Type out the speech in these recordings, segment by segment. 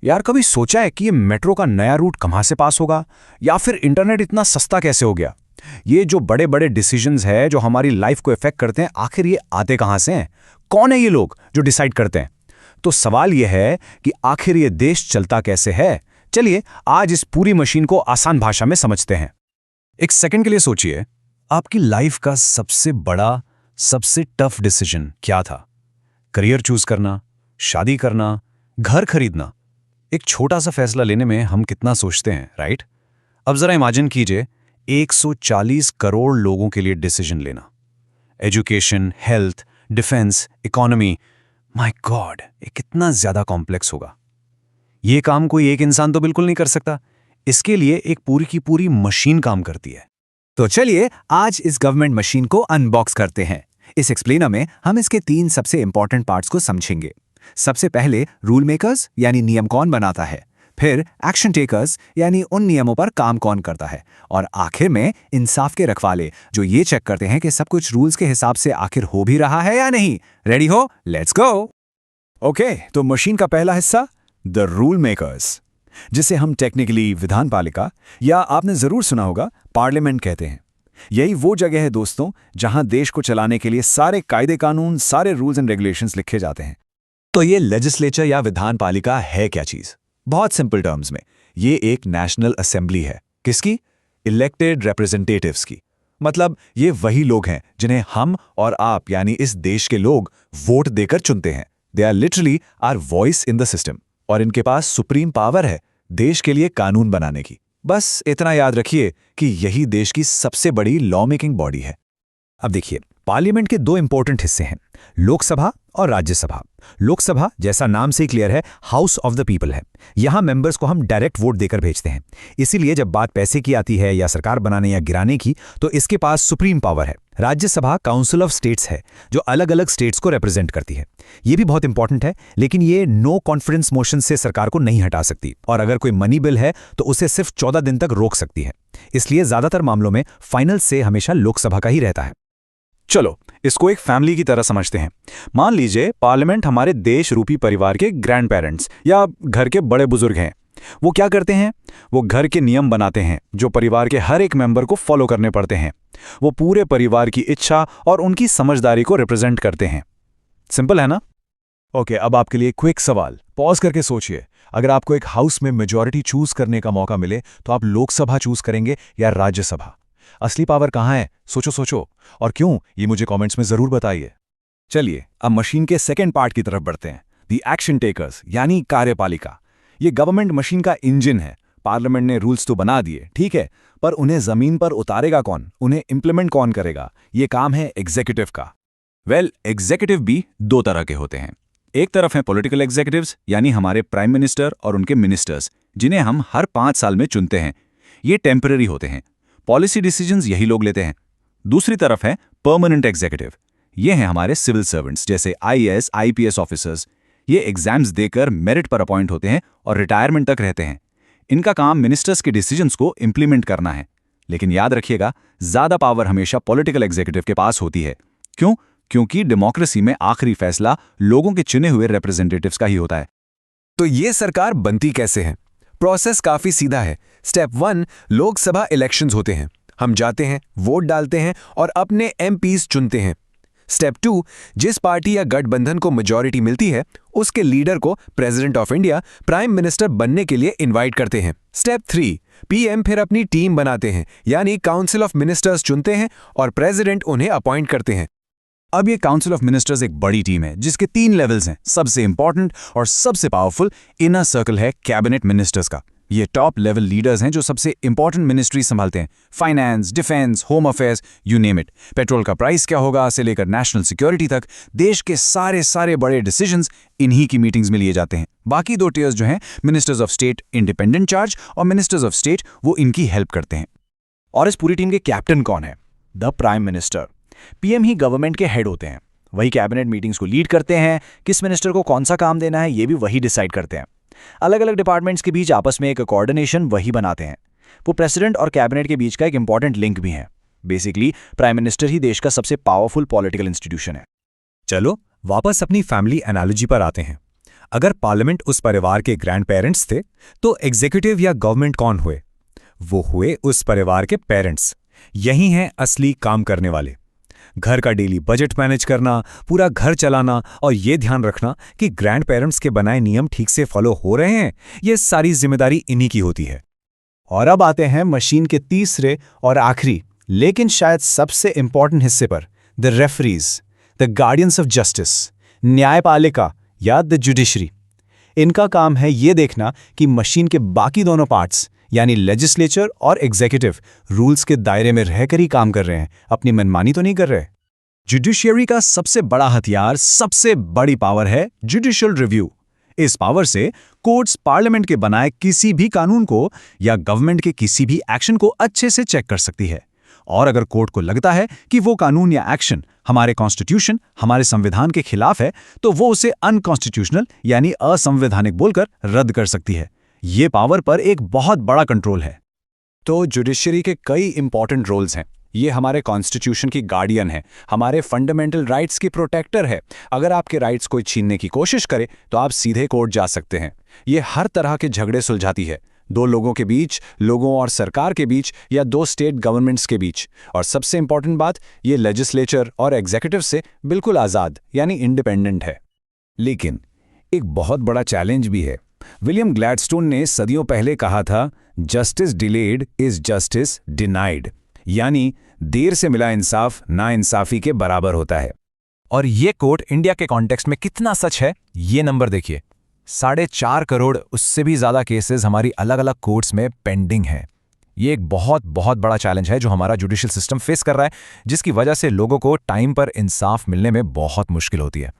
यार कभी सोचा है कि ये मेट्रो का नया रूट कहाँ से पास होगा, या फिर इंटरनेट इतना सस्ता कैसे हो गया? ये जो बड़े बड़े डिसीजंस हैं जो हमारी लाइफ को इफेक्ट करते हैं, आखिर ये आते कहाँ से हैं? कौन है ये लोग जो डिसाइड करते हैं? तो सवाल ये है कि आखिर ये देश चलता कैसे है। चलिए आज इस पूरी मशीन को आसान भाषा में समझते हैं। एक सेकंड के लिए सोचिए, आपकी लाइफ का सबसे बड़ा, सबसे टफ डिसीजन क्या था? करियर चूज करना, शादी करना, घर खरीदना। एक छोटा सा फैसला लेने में हम कितना सोचते हैं, राइट? अब जरा इमेजिन कीजिए 140 करोड़ लोगों के लिए डिसीजन लेना। Education, health, defence, economy. My God, ये कितना ज्यादा कॉम्प्लेक्स होगा। ये काम कोई एक इंसान तो बिल्कुल नहीं कर सकता। इसके लिए एक पूरी की पूरी मशीन काम करती है। तो चलिए आज इस गवर्नमेंट मशीन को अनबॉक्स करते हैं। इस एक्सप्लेनर में हम इसके 3 सबसे इंपॉर्टेंट पार्ट्स को समझेंगे। सबसे पहले रूल मेकर्स यानी नियम कौन बनाता है, फिर एक्शन टेकर्स यानी उन नियमों पर काम कौन करता है, और आखिर में इंसाफ के रखवाले जो ये चेक करते हैं कि सब कुछ रूल्स के हिसाब से आखिर हो भी रहा है या नहीं। रेडी हो? Let's go. ओके, तो मशीन का पहला हिस्सा द रूल मेकर्स, जिसे हम टेक्निकली विधान पालिका या आपने जरूर सुना होगा पार्लियामेंट कहते हैं। यही वो जगह है दोस्तों जहां देश को चलाने के लिए सारे कायदे कानून, सारे रूल्स एंड रेगुलेशंस लिखे जाते हैं। तो ये लेजिस्लेचर या विधान पालिका है क्या चीज? बहुत सिंपल टर्म्स में ये एक नेशनल असेंबली है। किसकी? इलेक्टेड रिप्रेजेंटेटिव्स की। मतलब ये वही लोग हैं जिन्हें हम और आप यानी इस देश के लोग वोट देकर चुनते हैं। They are literally our voice in the system, और इनके पास सुप्रीम पावर है देश के लिए कानून बनाने की। बस इतना याद रखिए कि यही देश की सबसे बड़ी लॉ मेकिंग बॉडी है। अब देखिए, पार्लियामेंट के 2 इंपॉर्टेंट हिस्से हैं, लोकसभा और राज्यसभा। लोकसभा जैसा नाम से ही क्लियर है, हाउस ऑफ द पीपल है। यहां मेंबर्स को हम डायरेक्ट वोट देकर भेजते हैं। इसीलिए जब बात पैसे की आती है या सरकार बनाने या गिराने की, तो इसके पास सुप्रीम पावर है। राज्यसभा काउंसिल ऑफ स्टेट्स है जो अलग अलग स्टेट्स को रिप्रेजेंट करती है। ये भी बहुत इंपॉर्टेंट है, लेकिन ये नो कॉन्फिडेंस मोशन से सरकार को नहीं हटा सकती, और अगर कोई मनी बिल है तो उसे सिर्फ 14 दिन तक रोक सकती है। इसलिए ज्यादातर मामलों में फाइनल से हमेशा लोकसभा का ही रहता है। चलो इसको एक फैमिली की तरह समझते हैं। मान लीजिए पार्लियामेंट हमारे देश रूपी परिवार के ग्रैंड पेरेंट्स या घर के बड़े बुजुर्ग हैं। वो क्या करते हैं? वो घर के नियम बनाते हैं जो परिवार के हर एक मेंबर को फॉलो करने पड़ते हैं। वो पूरे परिवार की इच्छा और उनकी समझदारी को रिप्रेजेंट करते हैं। सिंपल है ना? ओके, अब आपके लिए क्विक सवाल, पॉज करके सोचिए। अगर आपको एक हाउस में मेजॉरिटी चूज करने का मौका मिले तो आप लोकसभा चूज करेंगे या राज्यसभा? असली पावर कहाँ है? सोचो सोचो, और क्यों, ये मुझे कमेंट्स में जरूर बताइए। चलिए अब मशीन के सेकंड पार्ट की तरफ बढ़ते हैं, द एक्शन टेकर्स यानी कार्यपालिका। ये गवर्नमेंट मशीन का इंजन है। पार्लियामेंट ने रूल्स तो बना दिए, ठीक है, पर उन्हें जमीन पर उतारेगा कौन? उन्हें इंप्लीमेंट कौन करेगा? ये काम है एग्जीक्यूटिव का। एग्जीक्यूटिव भी 2 तरह के होते हैं। एक तरफ है पॉलिटिकल एग्जीक्यूटिव्स यानी हमारे प्राइम मिनिस्टर और उनके मिनिस्टर्स, जिन्हें हम हर 5 साल में चुनते हैं। ये टेम्पररी होते हैं, पॉलिसी डिसीजंस यही लोग लेते हैं। दूसरी तरफ है परमानेंट एग्जीक्यूटिव। ये हैं हमारे सिविल सर्वेंट्स जैसे आईएएस, आईपीएस ऑफिसर्स। ये एग्जाम्स देकर मेरिट पर अपॉइंट होते हैं और रिटायरमेंट तक रहते हैं। इनका काम मिनिस्टर्स के डिसीजंस को इंप्लीमेंट करना है। लेकिन याद रखिएगा, ज्यादा पावर हमेशा पॉलिटिकल एग्जीक्यूटिव के पास होती है। क्यों? क्योंकि डेमोक्रेसी में आखिरी फैसला लोगों के चुने हुए रिप्रेजेंटेटिव्स का ही होता है। तो ये सरकार बनती कैसे है? प्रोसेस काफी सीधा है। स्टेप 1, लोकसभा इलेक्शंस होते हैं। हम जाते हैं, वोट डालते हैं और अपने एमपीज चुनते हैं। स्टेप 2, जिस पार्टी या गठबंधन को मेजॉरिटी मिलती है उसके लीडर को president of India, prime minister बनने के लिए इनवाइट करते हैं। स्टेप 3, पीएम फिर अपनी टीम बनाते हैं यानी काउंसिल ऑफ मिनिस्टर्स चुनते हैं और प्रेसिडेंट उन्हें अपॉइंट करते हैं। अब ये काउंसिल ऑफ मिनिस्टर्स एक बड़ी टीम है जिसके 3 लेवल्स हैं। सबसे इंपॉर्टेंट और सबसे पावरफुल इनर सर्कल है कैबिनेट मिनिस्टर्स का। ये टॉप लेवल लीडर्स हैं जो सबसे इंपॉर्टेंट मिनिस्ट्री संभालते हैं। Finance, defence, home affairs, you name it. Petrol का प्राइस क्या होगा से लेकर नेशनल सिक्योरिटी तक देश के सारे बड़े डिसीजंस इन्हीं की मीटिंग्स में लिए जाते हैं। बाकी 2 टियर्स जो हैं, ministers of state independent charge और मिनिस्टर्स ऑफ स्टेट, वो इनकी हेल्प करते हैं। और इस पूरी टीम के कैप्टन कौन है? The prime minister. PM he government के हेड होते हैं। वही कैबिनेट मीटिंग्स को लीड करते हैं। किस मिनिस्टर को कौन सा काम देना है ये भी वही डिसाइड करते हैं। अलग अलग डिपार्टमेंट्स के बीच आपस में एक कोऑर्डिनेशन वही बनाते हैं। वो प्रेसिडेंट और कैबिनेट के बीच का एक इंपॉर्टेंट लिंक भी है। बेसिकली प्राइम मिनिस्टर ही देश का सबसे पावरफुल पॉलिटिकल इंस्टीट्यूशन है। चलो वापस अपनी फैमिली एनालॉजी पर आते हैं। अगर पार्लियामेंट उस परिवार के ग्रैंड पेरेंट्स थे, तो एग्जीक्यूटिव या गवर्नमेंट कौन हुए? वो हुए उस परिवार के पेरेंट्स। यही हैं असली काम करने वाले। घर का डेली बजट मैनेज करना, पूरा घर चलाना और ये ध्यान रखना कि ग्रैंड पेरेंट्स के बनाए नियम ठीक से फॉलो हो रहे हैं, ये सारी जिम्मेदारी इन्हीं की होती है। और अब आते हैं मशीन के तीसरे और आखिरी लेकिन शायद सबसे इंपॉर्टेंट हिस्से पर, the referees, the guardians of justice, न्यायपालिका या द जुडिशरी। इनका काम है ये देखना कि मशीन के बाकी दोनों पार्ट्स यानी लेजिस्लेचर और एग्जीक्यूटिव रूल्स के दायरे में रहकर ही काम कर रहे हैं, अपनी मनमानी तो नहीं कर रहे। जुडिशियरी का सबसे बड़ा हथियार, सबसे बड़ी पावर है जुडिशियल रिव्यू। इस पावर से कोर्ट्स पार्लियामेंट के बनाए किसी भी कानून को या गवर्नमेंट के किसी भी एक्शन को अच्छे से चेक कर सकती है। और अगर कोर्ट को लगता है कि वो कानून या एक्शन हमारे कॉन्स्टिट्यूशन, हमारे संविधान के खिलाफ है, तो वो उसे अनकॉन्स्टिट्यूशनल यानी असंवैधानिक बोलकर रद्द कर सकती है। ये पावर पर एक बहुत बड़ा कंट्रोल है। तो जुडिशरी के कई इंपॉर्टेंट रोल्स हैं। ये हमारे कॉन्स्टिट्यूशन की गार्डियन है, हमारे फंडामेंटल राइट्स की प्रोटेक्टर है। अगर आपके राइट्स कोई छीनने की कोशिश करे तो आप सीधे कोर्ट जा सकते हैं। ये हर तरह के झगड़े सुलझाती है, दो लोगों के बीच, लोगों और सरकार के बीच, या दो स्टेट गवर्नमेंट्स के बीच। और सबसे इंपॉर्टेंट बात, ये लेजिस्लेचर और एग्जीक्यूटिव से बिल्कुल आज़ाद यानी इंडिपेंडेंट है। लेकिन एक बहुत बड़ा चैलेंज भी है। विलियम ग्लैडस्टोन ने सदियों पहले कहा था, justice delayed is justice denied, यानी देर से मिला इंसाफ नाइंसाफी के बराबर होता है। और ये कोट इंडिया के कॉन्टेक्स्ट में कितना सच है, ये नंबर देखिए। 4.5 करोड़ उससे भी ज़्यादा केसेस हमारी अलग अलग कोर्ट्स में पेंडिंग हैं। ये एक बहुत बहुत बड़ा चैलेंज है जो हमारा जुडिशियल सिस्टम फेस कर रहा है, जिसकी वजह से लोगों को टाइम पर इंसाफ मिलने में बहुत मुश्किल होती है।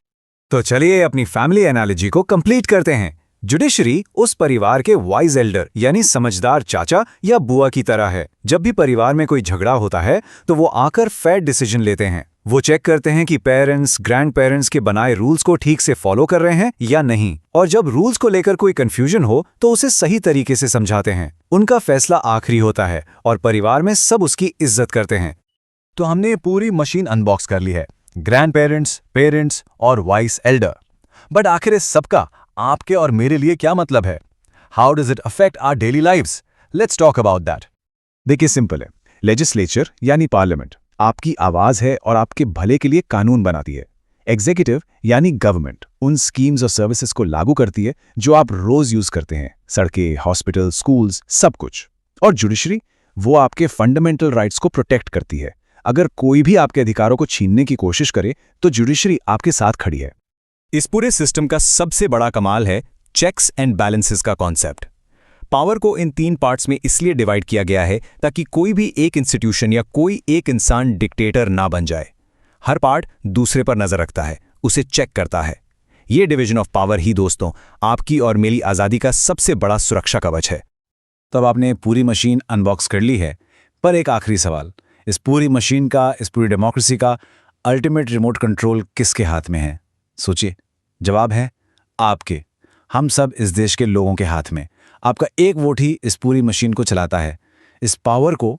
तो चलिए अपनी फैमिली एनालॉजी को कंप्लीट करते हैं। जुडिशरी उस परिवार के वाइज एल्डर यानी समझदार चाचा या बुआ की तरह है। जब भी परिवार में कोई झगड़ा होता है तो वो आकर फेयर डिसीजन लेते हैं। वो चेक करते हैं कि पेरेंट्स, ग्रैंड पेरेंट्स के बनाए रूल्स को ठीक से फॉलो कर रहे हैं या नहीं, और जब रूल्स को लेकर कोई कंफ्यूजन हो तो उसे सही तरीके से समझाते हैं। उनका फैसला आखिरी होता है और परिवार में सब उसकी इज्जत करते हैं। तो हमने पूरी मशीन अनबॉक्स कर ली है, ग्रैंड पेरेंट्स, पेरेंट्स और वाइस एल्डर। बट आखिर इस सबका आपके और मेरे लिए क्या मतलब है? How does it affect our daily lives? Let's talk about that. देखिए, सिंपल है। लेजिस्लेचर यानी पार्लियामेंट आपकी आवाज है और आपके भले के लिए कानून बनाती है। एग्जीक्यूटिव यानी गवर्नमेंट उन स्कीम्स और सर्विसेज को लागू करती है जो आप रोज यूज करते हैं, सड़कें, हॉस्पिटल, स्कूल्स, सब कुछ। और जुडिशरी वो आपके फंडामेंटल राइट्स को प्रोटेक्ट करती है। अगर कोई भी आपके अधिकारों को छीनने की कोशिश करे तो जुडिशरी आपके साथ खड़ी है। इस पूरे सिस्टम का सबसे बड़ा कमाल है चेक्स एंड बैलेंसेस का कॉन्सेप्ट। पावर को इन 3 पार्ट्स में इसलिए डिवाइड किया गया है ताकि कोई भी एक इंस्टीट्यूशन या कोई एक इंसान डिक्टेटर ना बन जाए। हर पार्ट दूसरे पर नजर रखता है, उसे चेक करता है। ये डिवीजन ऑफ पावर ही दोस्तों आपकी और मेरी आज़ादी का सबसे बड़ा सुरक्षा कवच है। तब आपने पूरी मशीन अनबॉक्स कर ली है, पर एक आखिरी सवाल, इस पूरी मशीन का, इस पूरी डेमोक्रेसी का अल्टीमेट रिमोट कंट्रोल किसके हाथ में है? सोचिए, जवाब है आपके, हम सब इस देश के लोगों के हाथ में। आपका एक वोट ही इस पूरी मशीन को चलाता है। इस पावर को